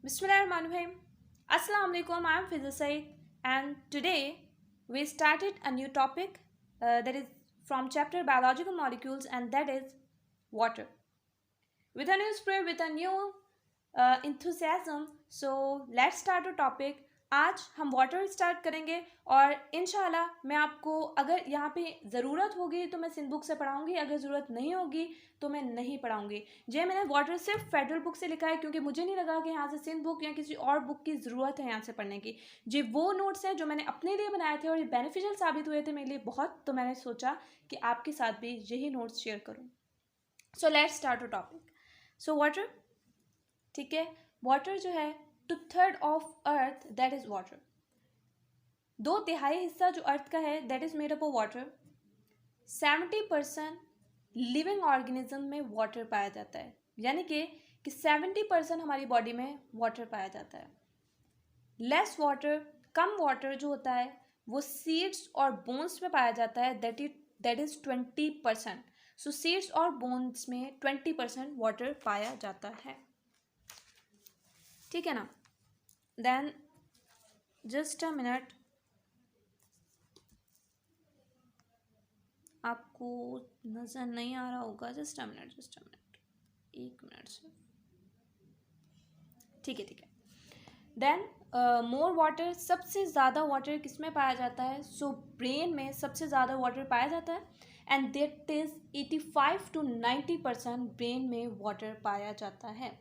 Bismillahirrahmanirrahim. Assalamu alaikum. I am Fiza Said, and today we started a new topic that is from chapter Biological Molecules, and that is water. With a new spirit, with a new enthusiasm, so let's start a topic. आज हम water start करेंगे और इंशाल्लाह मैं आपको अगर यहाँ पे ज़रूरत होगी तो मैं सिंध बुक से पढ़ाऊँगी, अगर ज़रूरत नहीं होगी तो मैं नहीं पढ़ाऊँगी। जे मैंने वाटर सिर्फ फेडरल बुक से लिखा है क्योंकि मुझे नहीं लगा कि यहाँ से सिंध बुक या किसी और बुक की ज़रूरत है यहाँ से पढ़ने की। जे वो नोट्स हैं जो मैंने अपने लिए बनाए थे और ये बेनिफिशियल साबित हुए थे मेरे लिए बहुत, तो मैंने सोचा कि आपके साथ भी यही नोट्स शेयर करूँ। So let's start a topic. So water, ठीक है, वाटर जो है 2/3 of earth that is water. 2/3 हिस्सा जो अर्थ का है that is made up of water. 70% living organism में वाटर पाया जाता है, यानी कि 70% हमारी बॉडी में वाटर पाया जाता है। लेस वाटर, कम वाटर जो होता है वो सीड्स और बोन्स में पाया जाता है, दैट इज 20%। सो सीड्स और बोन्स में 20% वाटर पाया जाता है, ठीक है ना। देन जस्ट अ मिनट, आपको नज़र नहीं आ रहा होगा, जस्ट अ मिनट, एक मिनट से, ठीक है। देन मोर वाटर, सबसे ज़्यादा वाटर किस में पाया जाता है? सो ब्रेन में सबसे ज़्यादा वाटर पाया जाता है, and that is 85 to 90% brain में वाटर पाया जाता है।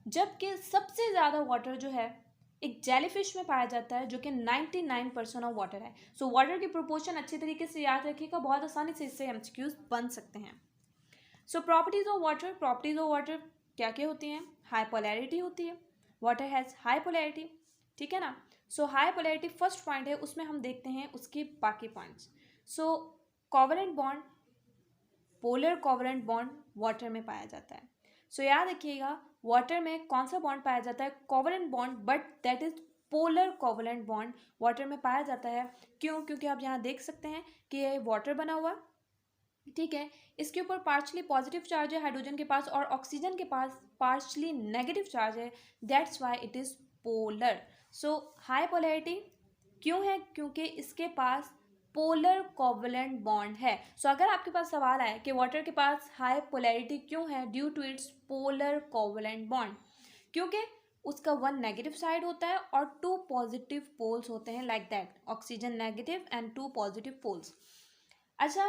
जबकि सबसे ज़्यादा वाटर जो है एक जेलीफिश में पाया जाता है, जो कि 99% ऑफ वाटर है। सो वाटर की प्रोपोर्शन अच्छी तरीके से याद रखिएगा, बहुत आसानी से इससे एमसीक्यूज बन सकते हैं। सो प्रॉपर्टीज ऑफ वाटर क्या क्या होती हैं? हाई पोलैरिटी होती है, वाटर हैज़ हाई पोलैरिटी, ठीक है ना। So high polarity first point है, उसमें हम देखते हैं उसके बाकी points. So covalent bond, polar covalent bond water में पाया जाता है। सो याद रखिएगा, वाटर में कौन सा बॉन्ड पाया जाता है? Covalent bond, but that is polar covalent bond water में पाया जाता है। क्यों? क्योंकि आप यहाँ देख सकते हैं कि ये वाटर बना हुआ, ठीक है, इसके ऊपर पार्शली पॉजिटिव चार्ज है हाइड्रोजन के पास और ऑक्सीजन के पास पार्शली नेगेटिव चार्ज है, that's why it is polar. So high polarity क्यों है? क्योंकि इसके पास पोलर कोवलेंट बॉन्ड है। सो अगर आपके पास सवाल आए कि वाटर के पास हाई पोलैरिटी क्यों है, due to its polar covalent bond, क्योंकि उसका 1 नेगेटिव साइड होता है और 2 पॉजिटिव पोल्स होते हैं, like that, oxygen negative and 2 positive poles. अच्छा,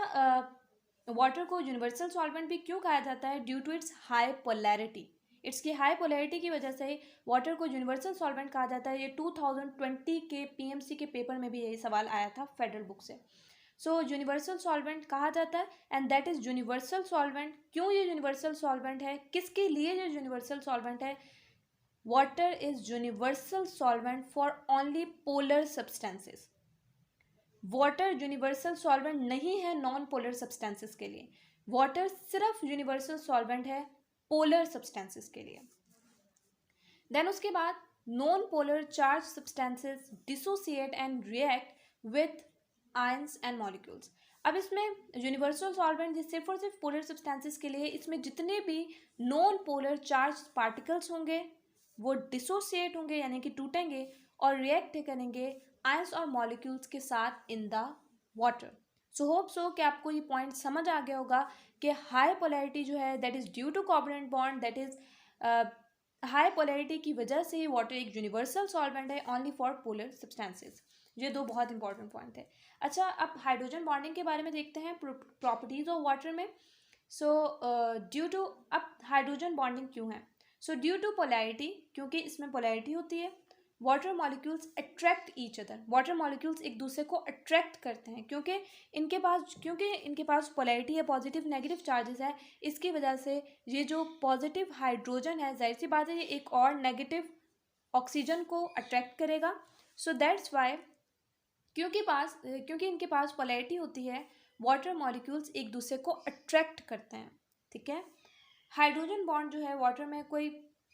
वाटर को यूनिवर्सल सॉल्वेंट भी क्यों कहा जाता है? Due to its high polarity. इसकी हाई पोलैरिटी की वजह से वाटर को यूनिवर्सल सॉल्वेंट कहा जाता है। ये 2020 के पीएमसी के पेपर में भी यही सवाल आया था फेडरल बुक से। सो यूनिवर्सल सॉल्वेंट कहा जाता है, and that is universal solvent. क्यों ये यूनिवर्सल सॉल्वेंट है? किसके लिए ये यूनिवर्सल सॉल्वेंट है? Water is universal solvent for only polar substances. Water universal solvent नहीं है नॉन पोलर सब्सटेंसेस के लिए। वाटर सिर्फ यूनिवर्सल सॉल्वेंट है पोलर सब्सटेंसेस के लिए। देन उसके बाद non polar charge substances dissociate and react with ions and molecules. अब इसमें यूनिवर्सल सॉल्वेंट सिर्फ और सिर्फ पोलर सब्सटेंसेस के लिए, इसमें जितने भी नॉन पोलर चार्ज पार्टिकल्स होंगे वो डिसोसिएट होंगे, यानी कि टूटेंगे और रिएक्ट करेंगे आयंस और मॉलिक्यूल्स के साथ in the water. So hope so कि आपको ये पॉइंट समझ आ गया होगा कि हाई पोलैरिटी जो है that is due to covalent bond, that is high polarity की वजह से वाटर एक यूनिवर्सल सॉल्वेंट है ओनली फॉर पोलर सब्सटेंसेस। ये दो बहुत इंपॉर्टेंट पॉइंट है। अच्छा, अब हाइड्रोजन बॉन्डिंग के बारे में देखते हैं प्रॉपर्टीज ऑफ वाटर में। सो ड्यू टू, अब हाइड्रोजन बॉन्डिंग क्यों है? सो ड्यू टू पोलैरिटी, क्योंकि इसमें पोलैरिटी होती है। Water molecules attract each other, water molecules एक दूसरे को अट्रैक्ट करते हैं क्योंकि इनके पास पोलैरिटी है, पॉजिटिव नेगेटिव चार्जेस है। इसकी वजह से ये जो पॉजिटिव हाइड्रोजन है, जाहिर सी बात है, ये एक और नेगेटिव ऑक्सीजन को अट्रैक्ट करेगा। सो दैट्स वाई, क्योंकि इनके पास पोलैरिटी होती है, वाटर मॉलिक्यूल्स एक दूसरे को अट्रैक्ट करते हैं, ठीक है। हाइड्रोजन बॉन्ड जो है वाटर में कोई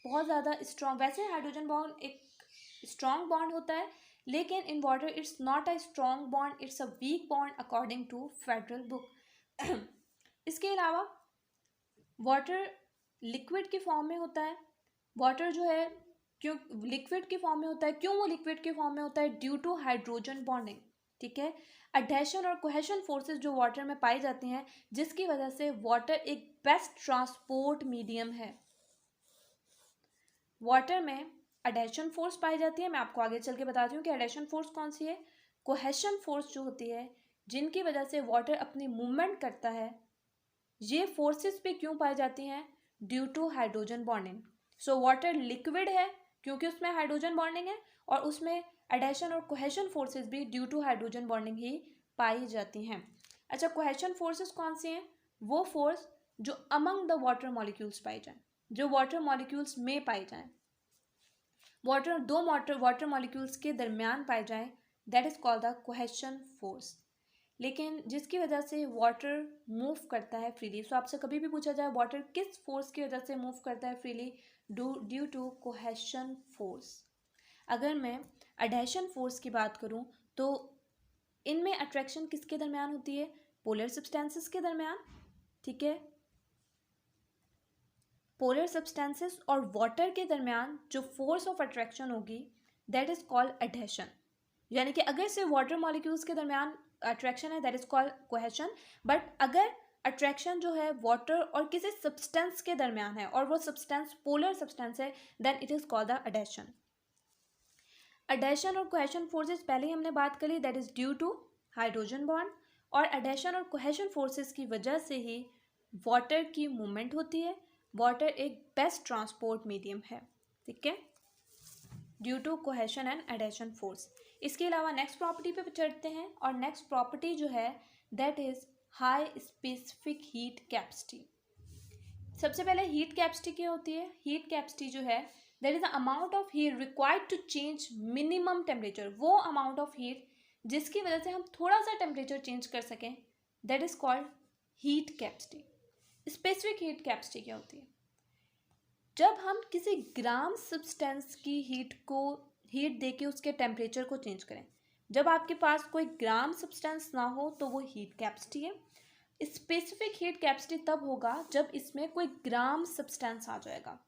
बहुत ज़्यादा स्ट्रॉन्ग, वैसे हाइड्रोजन बॉन्ड एक स्ट्रॉन्ग बॉन्ड होता है, लेकिन in water it's not a strong bond, it's a weak bond according to federal book. इसके अलावा वाटर लिक्विड के फॉर्म में होता है। वाटर जो है क्यों लिक्विड के फॉर्म में होता है? क्यों वो लिक्विड के फॉर्म में होता है? ड्यू टू हाइड्रोजन बॉन्डिंग, ठीक है। अडहेशन और कोहेशन फोर्सेस जो वाटर में पाई जाती हैं, जिसकी वजह से वाटर एक बेस्ट ट्रांसपोर्ट मीडियम है। वाटर में अडहेशन फोर्स पाई जाती है, मैं आपको आगे चल के बताती हूँ कि अडहेशन फोर्स कौन सी है। कोहेशन फोर्स जो होती है, जिनकी वजह से वाटर अपनी मूवमेंट करता है, ये फोर्सेस भी क्यों पाई जाती हैं? Due to hydrogen bonding. So water liquid है क्योंकि उसमें हाइड्रोजन बॉन्डिंग है, और उसमें एडेशन और कोहेशन फोर्सेस भी ड्यू टू हाइड्रोजन बॉन्डिंग ही पाई जाती हैं। अच्छा, कोहेशन फोर्सेस कौन सी हैं? वो फोर्स जो अमंग द वाटर मॉलिक्यूल्स पाई जाए, जो वाटर मॉलिक्यूल्स में पाई जाए, दो वाटर मॉलिक्यूल्स के दरमियान पाए जाए, that is called the cohesion force. लेकिन जिसकी वजह से वाटर मूव करता है फ्रीली। सो आपसे कभी भी पूछा जाए वाटर किस फोर्स की वजह से मूव करता है freely? Due to cohesion force. अगर मैं अडहेशन फोर्स की बात करूं तो इनमें अट्रैक्शन किसके दरमियान होती है? पोलर सब्सटेंसेस के दरमियान, ठीक है। पोलर सब्सटेंसेस और वाटर के दरमियान जो फोर्स ऑफ अट्रैक्शन होगी, दैट इज कॉल्ड अडहेशन। यानी कि अगर सिर्फ वाटर मॉलिक्यूल्स के दरमियान अट्रैक्शन है, that is called cohesion. But अगर अट्रैक्शन जो है वाटर और किसी सब्सटेंस के दरमियान है और वो सब्सटेंस पोलर सब्सटेंस है, then it is called the adhesion. Adhesion और कोहेशन फोर्सेस पहले ही हमने बात करी, that is due to hydrogen bond. और अडहेशन और कोहेशन फोर्सेस की वजह से ही वाटर की मूवमेंट होती है। वाटर एक बेस्ट ट्रांसपोर्ट मीडियम है, ठीक है, due to cohesion and adhesion force. इसके अलावा नेक्स्ट प्रॉपर्टी पे चढ़ते हैं, और नेक्स्ट प्रॉपर्टी जो है that is high specific heat capacity. सबसे पहले हीट कैपेसिटी क्या होती है? हीट कैपेसिटी जो है that is the amount of heat required to change minimum temperature. वो अमाउंट ऑफ हीट जिसकी वजह से हम थोड़ा सा टेम्परेचर चेंज कर सकें, that is called heat capacity. Specific heat capacity क्या होती है? जब हम किसी ग्राम सब्सटेंस की हीट दे के उसके टेम्परेचर को चेंज करें। जब आपके पास कोई ग्राम सब्सटेंस ना हो तो वो हीट कैपेसिटी है। स्पेसिफिक हीट कैपेसिटी तब होगा जब इसमें कोई ग्राम सब्सटेंस आ जाएगा।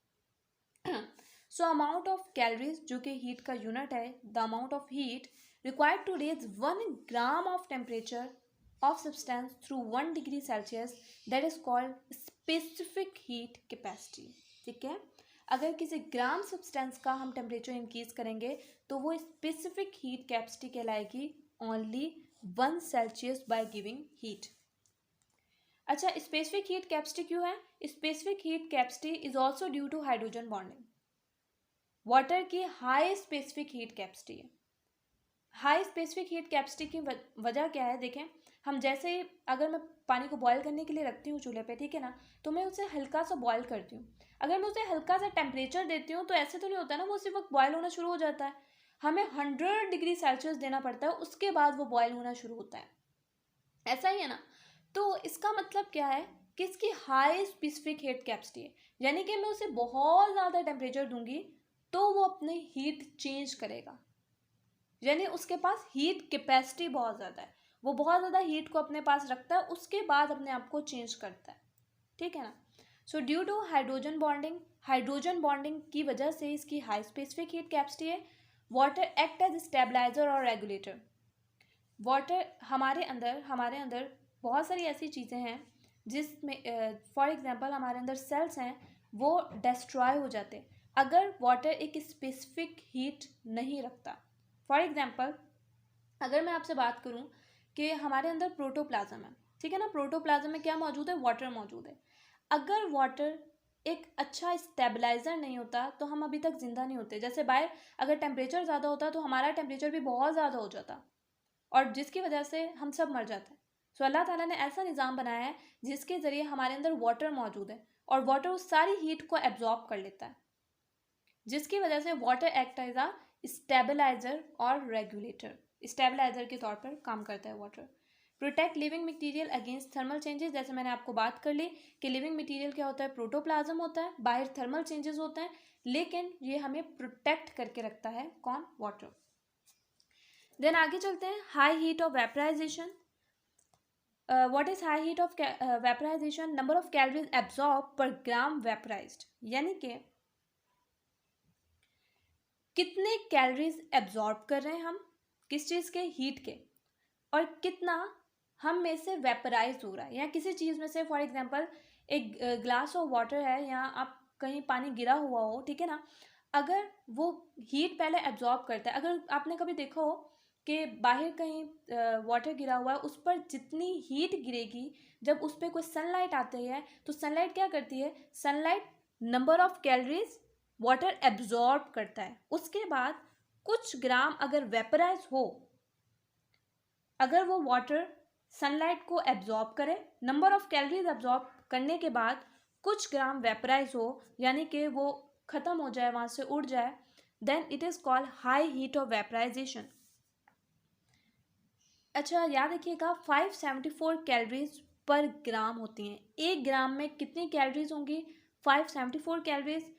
सो अमाउंट ऑफ कैलोरीज, जो कि हीट का यूनिट है, the amount of heat required to raise 1 gram of temperature of substance through 1 degree Celsius, that is called specific heat capacity, ठीक है। अगर किसी ग्राम सब्सटेंस का हम टेम्परेचर इंक्रीज करेंगे तो वो स्पेसिफिक हीट कैपेसिटी कहलाएगी, only 1 Celsius by giving heat. अच्छा, स्पेसिफिक हीट कैपेसिटी क्यों है? Specific heat capacity is also due to hydrogen bonding. Water की हाई स्पेसिफिक हीट कैपेसिटी है। हाई स्पेसिफिक हीट कैपेसिटी की वजह क्या है? देखें, हम जैसे ही अगर मैं पानी को बॉयल करने के लिए रखती हूँ चूल्हे पे, ठीक है ना, तो मैं उसे हल्का सा बॉयल करती हूँ। अगर मैं उसे हल्का सा टेम्परेचर देती हूँ तो ऐसे तो नहीं होता ना वो उसी वक्त बॉयल होना शुरू हो जाता है। हमें 100 डिग्री सेल्सियस देना पड़ता है, उसके बाद वो बॉयल होना शुरू होता है। ऐसा ही है ना? तो इसका मतलब क्या है कि इसकी हाई स्पेसिफिक हीट कैपेसिटी है, यानी कि मैं उसे बहुत ज़्यादा टेम्परेचर दूंगी तो वो अपनी हीट चेंज करेगा। यानी उसके पास हीट कैपेसिटी बहुत ज़्यादा है, वो बहुत ज़्यादा हीट को अपने पास रखता है, उसके बाद अपने आप को चेंज करता है, ठीक है ना। So due to hydrogen bonding की वजह से इसकी हाई स्पेसिफिक हीट कैपेसिटी है। वाटर एक्ट एज स्टेबलाइजर और रेगुलेटर। वाटर हमारे अंदर बहुत सारी ऐसी चीज़ें हैं जिसमें फॉर एग्जांपल हमारे अंदर सेल्स हैं, वो डिस्ट्रॉय हो जाते हैं अगर वाटर एक स्पेसिफिक हीट नहीं रखता। फॉर एग्जाम्पल अगर मैं आपसे बात करूं कि हमारे अंदर प्रोटोप्लाज्म है, ठीक है ना, प्रोटोप्लाज्म में क्या मौजूद है? वाटर मौजूद है। अगर वाटर एक अच्छा स्टेबलाइजर नहीं होता तो हम अभी तक जिंदा नहीं होते। जैसे बाहर अगर टेम्परेचर ज़्यादा होता तो हमारा टेम्परेचर भी बहुत ज़्यादा हो जाता और जिसकी वजह से हम सब मर जाते हैं। सो अल्लाह ताला ने ऐसा निज़ाम बनाया है जिसके ज़रिए हमारे अंदर वाटर मौजूद है और वाटर उस सारी हीट को एब्जॉर्ब कर लेता है, जिसकी वजह से water act as a stabiliser और रेगुलेटर। स्टेबलाइजर के तौर पर काम करता है water. Protect living material against thermal changes. जैसे मैंने आपको बात कर ली कि लिविंग मटेरियल क्या होता है? प्रोटोप्लाज्म होता है, बाहर थर्मल चेंजेस होते हैं, लेकिन ये हमें प्रोटेक्ट करके रखता है। कौन? वाटर। देन आगे चलते हैं, high heat of vaporisation. What is high heat of vaporisation? Number of calories absorb per gram वेपराइज्ड। यानी कि कितने कैलोरीज एब्जॉर्ब कर रहे हैं हम किस चीज़ के, हीट के, और कितना हम में से वेपराइज हो रहा है। या किसी चीज़ में से फॉर एग्जांपल एक ग्लास ऑफ वाटर है, या आप कहीं पानी गिरा हुआ हो, ठीक है ना, अगर वो हीट पहले एब्जॉर्ब करता है, अगर आपने कभी देखा हो कि बाहर कहीं वाटर गिरा हुआ है, उस पर जितनी हीट गिरेगी, जब उस पर कोई सनलाइट आती है तो सनलाइट क्या करती है, sunlight number of calories water absorb करता है, उसके बाद कुछ ग्राम अगर वेपराइज हो, अगर वो वाटर सनलाइट को एब्जॉर्ब करे, नंबर ऑफ कैलोरीज एब्जॉर्ब करने के बाद कुछ ग्राम वेपराइज हो, यानी कि वो ख़त्म हो जाए, वहाँ से उड़ जाए, then it is called high heat of vaporisation. अच्छा याद रखिएगा 574 कैलोरीज पर ग्राम होती हैं। एक ग्राम में कितनी कैलोरीज होंगी, 574 कैलोरीज।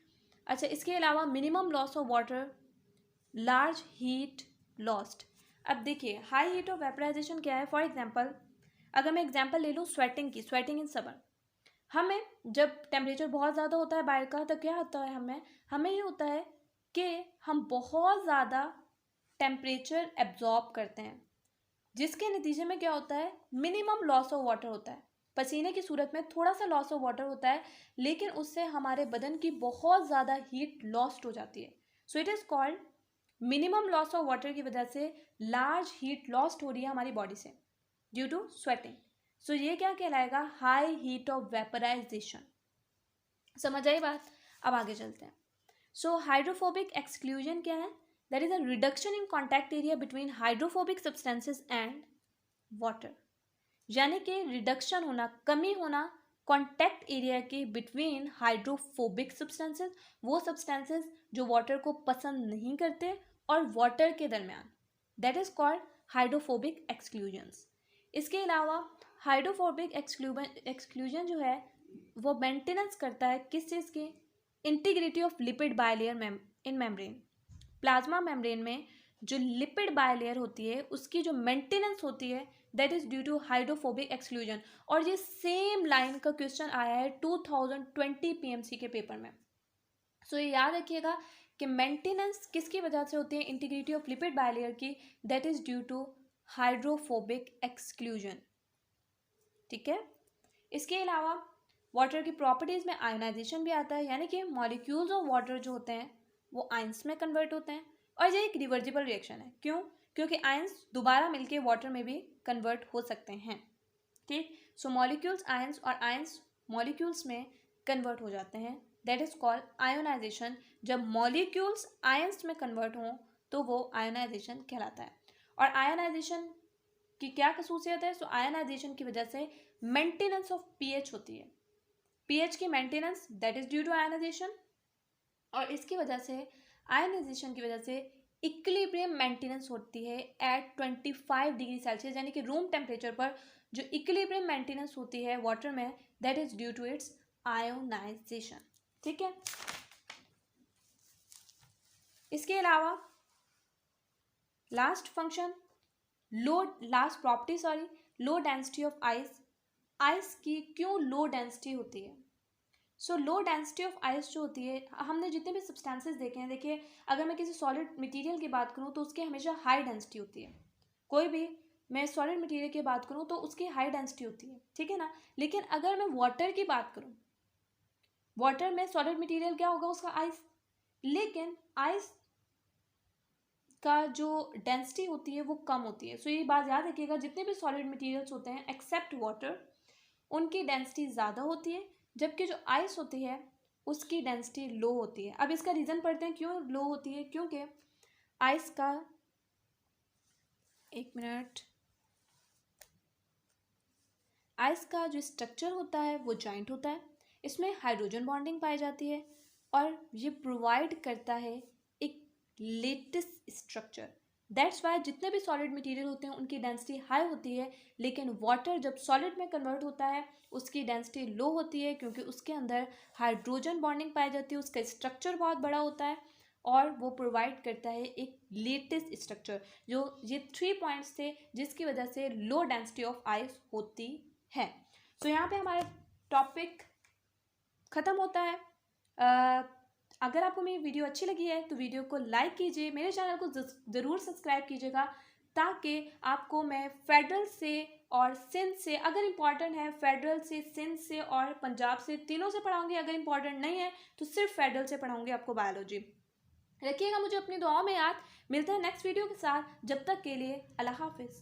अच्छा, इसके अलावा minimum loss of water, large heat lost. अब देखिए हाई हीट ऑफ वेपराइजेशन क्या है। फॉर एग्जांपल अगर मैं एग्जांपल ले लूँ स्वेटिंग की, स्वेटिंग इन समर, हमें जब टेम्परेचर बहुत ज़्यादा होता है बाहर का, तो क्या होता है, हमें ये होता है कि हम बहुत ज़्यादा टेम्परेचर एब्जॉर्ब करते हैं, जिसके नतीजे में क्या होता है, मिनिमम लॉस ऑफ वाटर होता है। पसीने की सूरत में थोड़ा सा लॉस ऑफ वाटर होता है, लेकिन उससे हमारे बदन की बहुत ज़्यादा हीट लॉस्ट हो जाती है। So it is called minimum loss of water की वजह से लार्ज हीट लॉस्ट हो रही है हमारी बॉडी से ड्यू टू स्वेटिंग। सो ये क्या कहलाएगा, हाई हीट ऑफ वेपराइजेशन। समझ आई बात। अब आगे चलते हैं। सो हाइड्रोफोबिक एक्सक्लूजन क्या है, that is a reduction in contact area between hydrophobic substances and water, यानी कि रिडक्शन होना, कमी होना कॉन्टैक्ट एरिया के बिटवीन हाइड्रोफोबिक सब्सटेंसेज, वो सब्सटेंसेज जो वाटर को पसंद नहीं करते, और वाटर के दरमियान, that is called hydrophobic exclusions. इसके अलावा हाइड्रोफोबिक एक्सक्लूजन जो है वो मेंटेनेंस करता है किस चीज़ की, integrity of lipid bilayer in membrane. Plasma membrane में जो लिपिड बायलेयर होती है उसकी जो मेंटेनेंस होती है, that is due to hydrophobic exclusion. और ये सेम लाइन का क्वेश्चन आया है 2020 पीएमसी के पेपर में। सो ये याद रखिएगा कि मेंटेनेंस किसकी वजह से होती है, इंटीग्रिटी ऑफ लिपिड बायलेयर की, that is due to hydrophobic exclusion. ठीक है। इसके अलावा वाटर की प्रॉपर्टीज़ में आयोनाइजेशन भी आता है, यानी कि मॉलिक्यूल्स ऑफ वाटर जो होते हैं वो आयंस में कन्वर्ट होते हैं, और ये एक रिवर्जिबल रिएक्शन है। क्यों, क्योंकि आयंस दोबारा मिलके वाटर में भी कन्वर्ट हो सकते हैं। ठीक, सो मॉलिक्यूल्स आयंस और आयंस मॉलिक्यूल्स में कन्वर्ट हो जाते हैं, दैट इज कॉल्ड आयोनाइजेशन। जब मॉलिक्यूल्स आयंस में कन्वर्ट हों तो वो आयोनाइजेशन कहलाता है। और आयोनाइजेशन की क्या खसूसियत है, सो आयोनाइजेशन की वजह से मेंटेनेंस ऑफ पीएच होती है, पीएच की maintenance, that is due to ionisation. और इसकी वजह से, आयोनाइजेशन की वजह से इक्विलिब्रियम मेंटेनेंस होती है एट 25 डिग्री सेल्सियस, यानी कि रूम टेम्परेचर पर जो इक्विलिब्रियम मेंटेनेंस होती है वाटर में, that is due to its ionisation. ठीक है। इसके अलावा last function, last property low density of ice. Ice की क्यों लो डेंसिटी होती है, so low density of ice जो होती है, हमने जितने भी सब्सटेंसेस देखे हैं, देखिए अगर मैं किसी सॉलिड मटेरियल की बात करूँ तो उसकी हमेशा हाई डेंसिटी होती है। कोई भी मैं सॉलिड मटेरियल की बात करूँ तो उसकी हाई डेंसिटी होती है, ठीक है ना। लेकिन अगर मैं वाटर की बात करूँ, वाटर में सॉलिड मटेरियल क्या होगा, उसका आइस। लेकिन आइस का जो डेंसिटी होती है वो कम होती है। सो ये बात याद रखिएगा, जितने भी सॉलिड मटेरियल्स होते हैं एक्सेप्ट वाटर, उनकी डेंसिटी ज़्यादा होती है, जबकि जो आइस होती है उसकी डेंसिटी लो होती है। अब इसका रीज़न पढ़ते हैं क्यों लो होती है। क्योंकि आइस का, एक मिनट, आइस का जो स्ट्रक्चर होता है वो जॉइंट होता है, इसमें हाइड्रोजन बॉन्डिंग पाई जाती है, और ये प्रोवाइड करता है एक लेटिस स्ट्रक्चर। दैट्स वाई जितने भी सॉलिड मटेरियल होते हैं उनकी डेंसिटी हाई होती है, लेकिन वाटर जब सॉलिड में कन्वर्ट होता है उसकी डेंसिटी लो होती है, क्योंकि उसके अंदर हाइड्रोजन बॉन्डिंग पाई जाती है, उसका स्ट्रक्चर बहुत बड़ा होता है, और वो प्रोवाइड करता है एक लेटेस्ट स्ट्रक्चर। जो ये 3 पॉइंट्स थे जिसकी वजह से लो डेंसिटी ऑफ आइस होती है। सो यहाँ पे हमारा टॉपिक ख़त्म होता है। अगर आपको मेरी वीडियो अच्छी लगी है तो वीडियो को लाइक कीजिए, मेरे चैनल को ज़रूर सब्सक्राइब कीजिएगा, ताकि आपको मैं फेडरल से और सिंध से, अगर इम्पॉर्टेंट है फेडरल से, सिंध से और पंजाब से, तीनों से पढ़ाऊँगी। अगर इम्पॉर्टेंट नहीं है तो सिर्फ फेडरल से पढ़ाऊँगी आपको बायोलॉजी। रखिएगा मुझे अपनी दुआओं में याद। मिलते हैं नेक्स्ट वीडियो के साथ, जब तक के लिए अल्लाह हाफिज़।